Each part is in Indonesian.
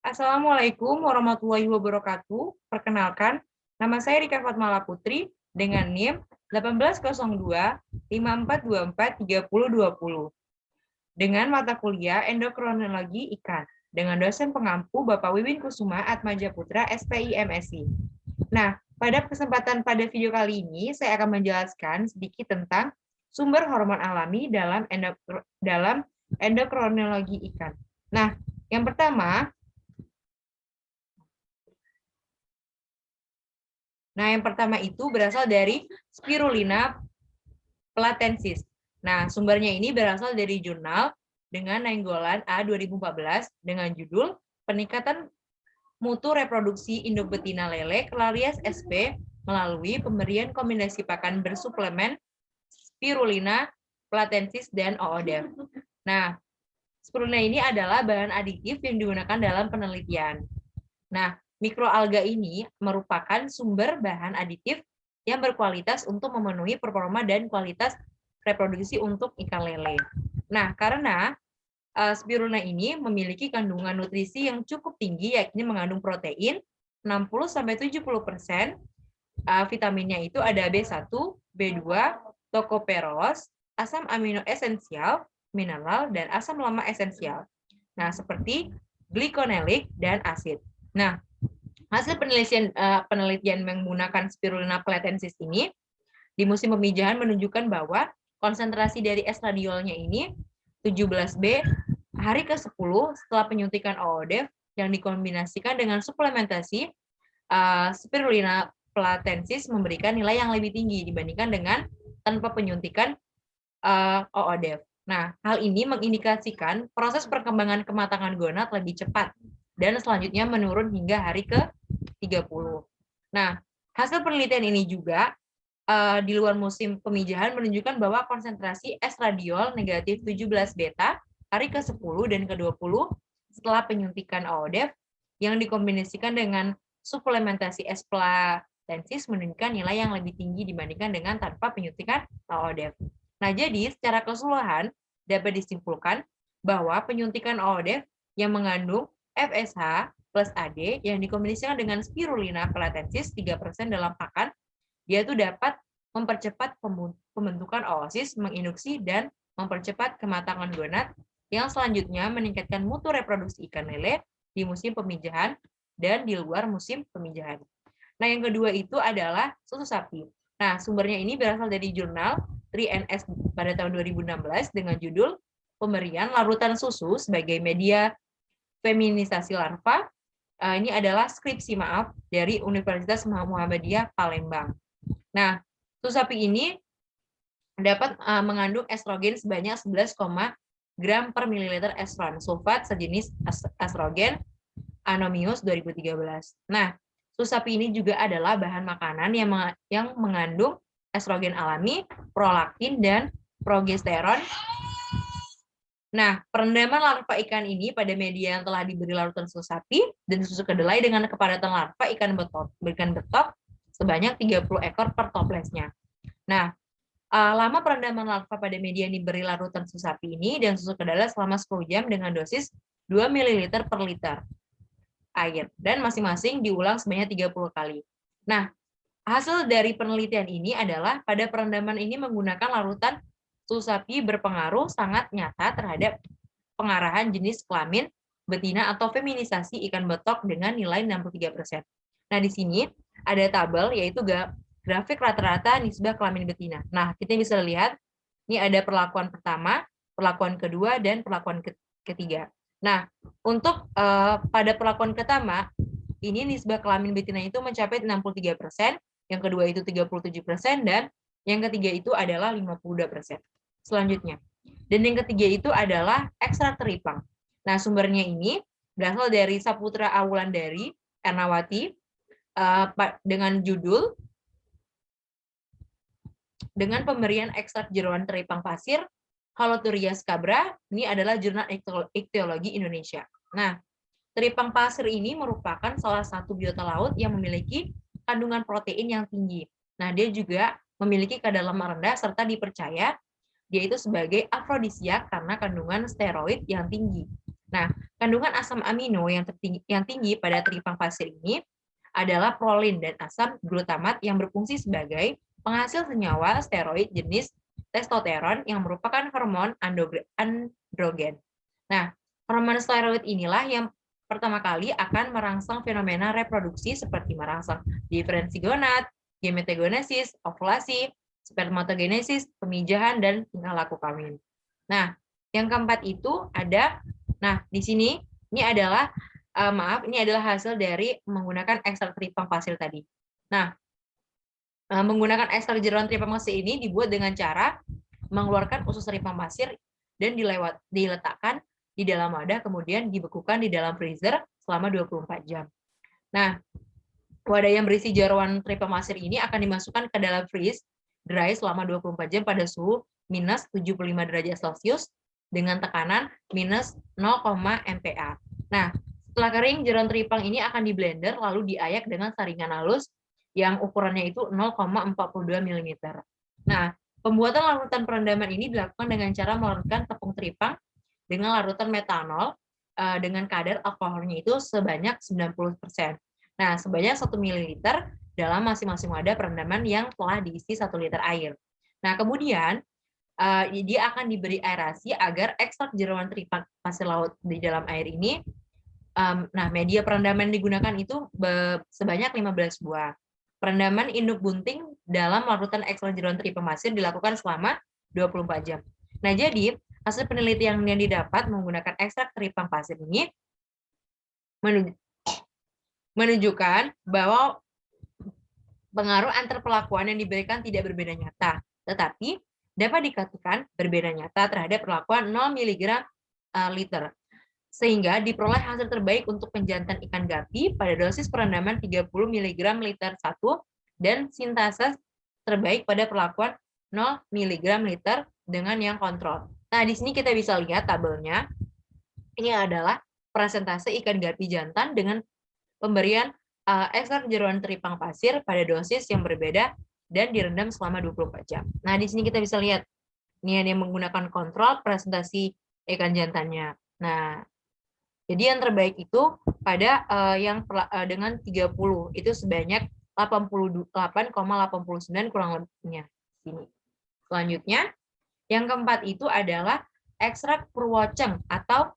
Assalamualaikum warahmatullahi wabarakatuh. Perkenalkan, nama saya Rika Fatmala Putri dengan NIM 1802 5424 3020 dengan mata kuliah Endokrinologi Ikan dengan dosen pengampu Bapak Wiwin Kusuma Atmaja Putra, SPI MSI. Nah, pada kesempatan pada video kali ini saya akan menjelaskan sedikit tentang sumber hormon alami dalam endokrinologi ikan. Nah, yang pertama itu berasal dari Spirulina platensis. Nah, sumbernya ini berasal dari jurnal dengan Nainggolan A 2014 dengan judul Peningkatan Mutu Reproduksi Induk Betina Lele Clarias SP melalui pemberian kombinasi pakan bersuplemen Spirulina platensis dan OODEF. Nah, spirulina ini adalah bahan aditif yang digunakan dalam penelitian. Nah, mikroalga ini merupakan sumber bahan aditif yang berkualitas untuk memenuhi performa dan kualitas reproduksi untuk ikan lele. Nah, karena spirulina ini memiliki kandungan nutrisi yang cukup tinggi, yakni mengandung protein 60-70%, vitaminnya itu ada B1, B2, tokoperols, asam amino esensial, mineral, dan asam lemak esensial. Nah, seperti glikonelik dan asid. Nah, hasil penelitian menggunakan Spirulina platensis ini di musim pemijahan menunjukkan bahwa konsentrasi dari estradiolnya ini 17B hari ke-10 setelah penyuntikan OODEF yang dikombinasikan dengan suplementasi Spirulina platensis memberikan nilai yang lebih tinggi dibandingkan dengan tanpa penyuntikan OODEF. Nah, hal ini mengindikasikan proses perkembangan kematangan gonad lebih cepat dan selanjutnya menurun hingga hari ke-30. Nah, hasil penelitian ini juga di luar musim pemijahan menunjukkan bahwa konsentrasi estradiol negatif 17 beta hari ke-10 dan ke-20 setelah penyuntikan OODEF yang dikombinasikan dengan suplementasi S-platensis menunjukkan nilai yang lebih tinggi dibandingkan dengan tanpa penyuntikan OODEF. Nah, jadi secara keseluruhan dapat disimpulkan bahwa penyuntikan OODEF yang mengandung FSH plus AD yang dikombinasikan dengan Spirulina platensis 3% dalam pakan, dia itu dapat mempercepat pembentukan oosis, menginduksi, dan mempercepat kematangan gonad yang selanjutnya meningkatkan mutu reproduksi ikan lele di musim pemijahan dan di luar musim pemijahan. Nah, yang kedua itu adalah susu sapi. Nah, sumbernya ini berasal dari jurnal 3NS pada tahun 2016 dengan judul Pemberian Larutan Susu sebagai Media Feminisasi Larva. Ini adalah skripsi dari Universitas Muhammadiyah Palembang. Nah, susu sapi ini dapat mengandung estrogen sebanyak 11, gram per mililiter estron, sulfat sejenis estrogen, Anomius 2013. Nah, susu sapi ini juga adalah bahan makanan yang mengandung estrogen alami, prolaktin, dan progesteron. Nah, perendaman larva ikan ini pada media yang telah diberi larutan susu sapi dan susu kedelai dengan kepadatan larva ikan betok sebanyak 30 ekor per toplesnya. Nah, lama perendaman larva pada media yang diberi larutan susu sapi ini dan susu kedelai selama 10 jam dengan dosis 2 ml per liter air, dan masing-masing diulang sebanyak 30 kali. Nah, hasil dari penelitian ini adalah pada perendaman ini menggunakan larutan susu sapi berpengaruh sangat nyata terhadap pengarahan jenis kelamin betina atau feminisasi ikan betok dengan nilai 63%. Nah, di sini ada tabel yaitu grafik rata-rata nisbah kelamin betina. Nah, kita bisa lihat ini ada perlakuan pertama, perlakuan kedua, dan perlakuan ketiga. Nah, untuk pada perlakuan pertama, ini nisbah kelamin betina itu mencapai 63%, yang kedua itu 37%, dan yang ketiga itu adalah 52%. Selanjutnya. Dan yang ketiga itu adalah ekstrak teripang. Nah, sumbernya ini berasal dari Saputra Awulandari Ernawati dengan judul dengan pemberian ekstrak jeroan teripang pasir Haloturia scabra. Ini adalah jurnal Ichthyologi Indonesia. Nah, teripang pasir ini merupakan salah satu biota laut yang memiliki kandungan protein yang tinggi. Nah, dia juga memiliki kedalaman rendah serta dipercaya dia itu sebagai afrodisiak karena kandungan steroid yang tinggi. Nah, Kandungan asam amino yang tinggi pada tripang pasir ini adalah prolin dan asam glutamat yang berfungsi sebagai penghasil senyawa steroid jenis testosteron yang merupakan hormon androgen. Nah, hormon steroid inilah yang pertama kali akan merangsang fenomena reproduksi seperti merangsang diferensi gonad, gametegenesis, ovulasi, spermatogenesis, pemijahan, dan tingkah laku kawin. Nah, yang keempat itu ada, nah di sini ini adalah ini adalah hasil dari menggunakan ekstrak tripang pasir tadi. Nah, menggunakan ekstrak jeruan tripang pasir ini dibuat dengan cara mengeluarkan usus tripang pasir dan diletakkan di dalam wadah, kemudian dibekukan di dalam freezer selama 24 jam. Nah, wadah yang berisi jeruan tripang pasir ini akan dimasukkan ke dalam freeze dry selama 24 jam pada suhu minus 75 derajat Celcius dengan tekanan minus 0, MPa. Nah, setelah kering, jeruan tripang ini akan di blender lalu diayak dengan saringan halus yang ukurannya itu 0,42 mm. Nah, pembuatan larutan perendaman ini dilakukan dengan cara melarutkan tepung tripang dengan larutan metanol dengan kadar alkoholnya itu sebanyak 90%. Nah, sebanyak 1 ml dalam masing-masing wadah perendaman yang telah diisi 1 liter air. Nah, kemudian dia akan diberi aerasi agar ekstrak jeruan tripang pasir laut di dalam air ini. Nah, media perendaman yang digunakan itu sebanyak 15 buah. Perendaman induk bunting dalam larutan ekstrak jeruan tripang pasir dilakukan selama 24 jam. Nah, jadi hasil penelitian yang didapat menggunakan ekstrak tripang pasir ini menunjukkan bahwa pengaruh antar perlakuan yang diberikan tidak berbeda nyata, tetapi dapat dikatakan berbeda nyata terhadap perlakuan 0 mg liter, sehingga diperoleh hasil terbaik untuk penjantan ikan gapi pada dosis perendaman 30 mg liter 1 dan sintase terbaik pada perlakuan 0 mg liter dengan yang kontrol. Nah, di sini kita bisa lihat tabelnya. Ini adalah persentase ikan gapi jantan dengan pemberian ekstrak jeruan tripang pasir pada dosis yang berbeda dan direndam selama 24 jam. Nah, di sini kita bisa lihat ini yang menggunakan kontrol presentasi ikan jantannya. Nah, jadi yang terbaik itu pada yang dengan 30 itu sebanyak 88,89 kurang lebihnya sini. Selanjutnya, yang keempat itu adalah ekstrak purwoceng atau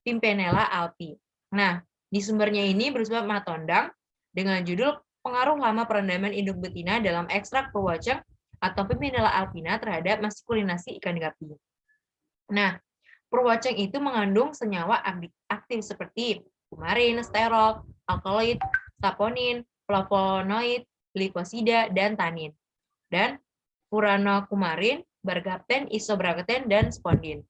Pimpinella alpi. Nah, di sumbernya ini bersumber Matondang dengan judul Pengaruh Lama Perendaman Induk Betina dalam Ekstrak Purwoceng atau Pimpinella alpina terhadap maskulinasi ikan gapi. Nah, purwoceng itu mengandung senyawa aktif seperti kumarin, sterol, alkaloid, saponin, flavonoid, glikosida, dan tanin. Dan furanokumarin, bergapten, isobragten, dan spondin.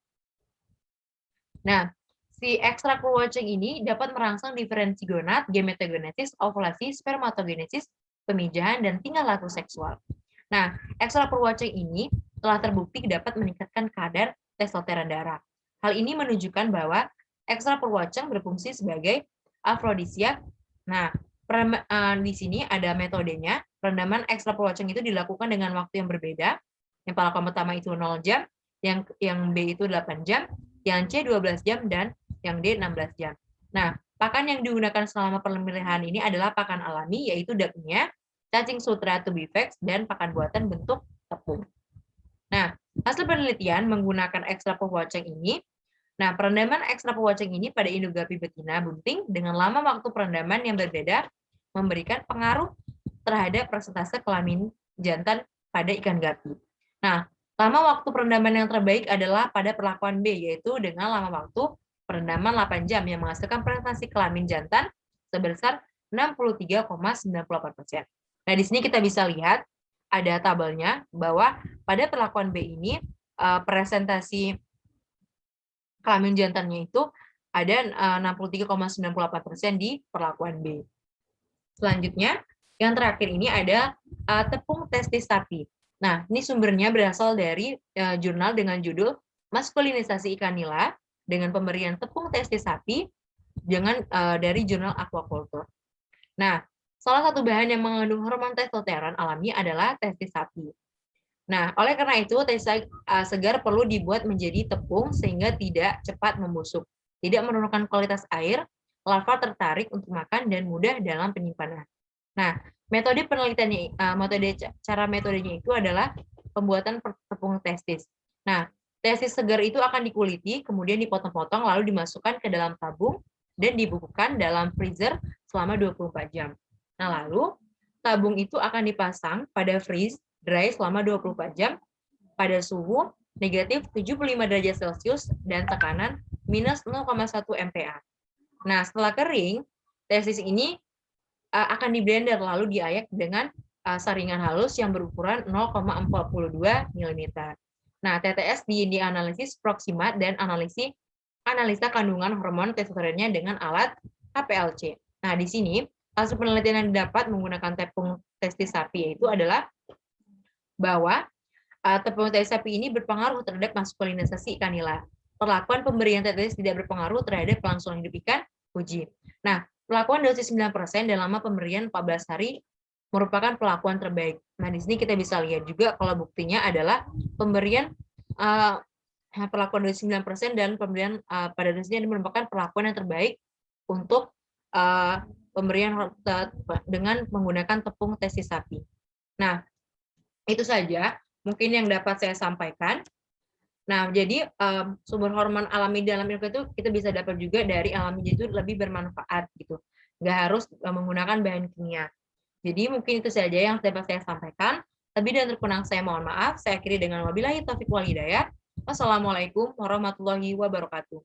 Nah, si ekstrak purwoceng ini dapat merangsang diferensi gonad, gametegenesis, ovulasi, spermatogenesis, pemijahan, dan tingkah laku seksual. Nah, ekstrak purwoceng ini telah terbukti dapat meningkatkan kadar testosteron darah. Hal ini menunjukkan bahwa ekstrak purwoceng berfungsi sebagai afrodisiak. Nah, di sini ada metodenya. Perendaman ekstrak purwoceng itu dilakukan dengan waktu yang berbeda. Yang pertama itu 0 jam, yang B itu 8 jam, yang C 12 jam, dan yang D 16 jam. Nah, pakan yang digunakan selama pemilihan ini adalah pakan alami, yaitu dagingnya, cacing sutra tubivex, dan pakan buatan bentuk tepung. Nah, hasil penelitian menggunakan ekstrak purwoceng ini, nah perendaman ekstrak purwoceng ini pada induk gapi betina bunting dengan lama waktu perendaman yang berbeda memberikan pengaruh terhadap persentase kelamin jantan pada ikan gapi. Nah, lama waktu perendaman yang terbaik adalah pada perlakuan B, yaitu dengan lama waktu perendaman 8 jam yang menghasilkan presentasi kelamin jantan sebesar 63,98%. Nah, di sini kita bisa lihat ada tabelnya bahwa pada perlakuan B ini presentasi kelamin jantannya itu ada 63,98% di perlakuan B. Selanjutnya, yang terakhir ini ada tepung testis sapi. Nah, ini sumbernya berasal dari jurnal dengan judul Maskulinisasi Ikan Nila dengan pemberian tepung testis sapi dari jurnal Aquaculture. Nah, salah satu bahan yang mengandung hormon testosteron alami adalah testis sapi. Nah, oleh karena itu, teh segar perlu dibuat menjadi tepung sehingga tidak cepat membusuk, tidak menurunkan kualitas air, larva tertarik untuk makan, dan mudah dalam penyimpanan. Nah, metode penelitiannya, metodenya itu adalah pembuatan tepung testis. Nah, testis segar itu akan dikuliti, kemudian dipotong-potong, lalu dimasukkan ke dalam tabung dan dibukukan dalam freezer selama 24 jam. Nah, lalu tabung itu akan dipasang pada freeze dry selama 24 jam pada suhu negatif 75 derajat Celcius dan tekanan minus 0,1 MPa. Nah, setelah kering, testis ini akan di-blender lalu diayak dengan saringan halus yang berukuran 0,42 mm. Nah, TTS dianalisis Proxima dan analisa kandungan hormon testosteronnya dengan alat HPLC. Nah, di sini hasil penelitian yang didapat menggunakan tepung testis sapi yaitu adalah bahwa tepung testis sapi ini berpengaruh terhadap maskulinisasi ikan nila. Perlakuan pemberian testis tidak berpengaruh terhadap kelangsungan hidup ikan, uji. Nah, perlakuan dosis 9% dan lama pemberian 14 hari merupakan perlakuan terbaik. Nah, di sini kita bisa lihat juga kalau buktinya adalah pemberian perlakuan dosis 9% dan pemberian pada dosis ini merupakan perlakuan yang terbaik untuk pemberian dengan menggunakan tepung testis sapi. Nah, itu saja mungkin yang dapat saya sampaikan. Nah, jadi sumber hormon alami dalam ilmu itu kita bisa dapat juga dari alami, itu lebih bermanfaat gitu. Nggak harus menggunakan bahan kimia. Jadi mungkin itu saja yang dapat saya sampaikan. Lebih dan terkurang saya mohon maaf. Saya akhiri dengan wabillahi taufiq wal hidayah. Wassalamualaikum warahmatullahi wabarakatuh.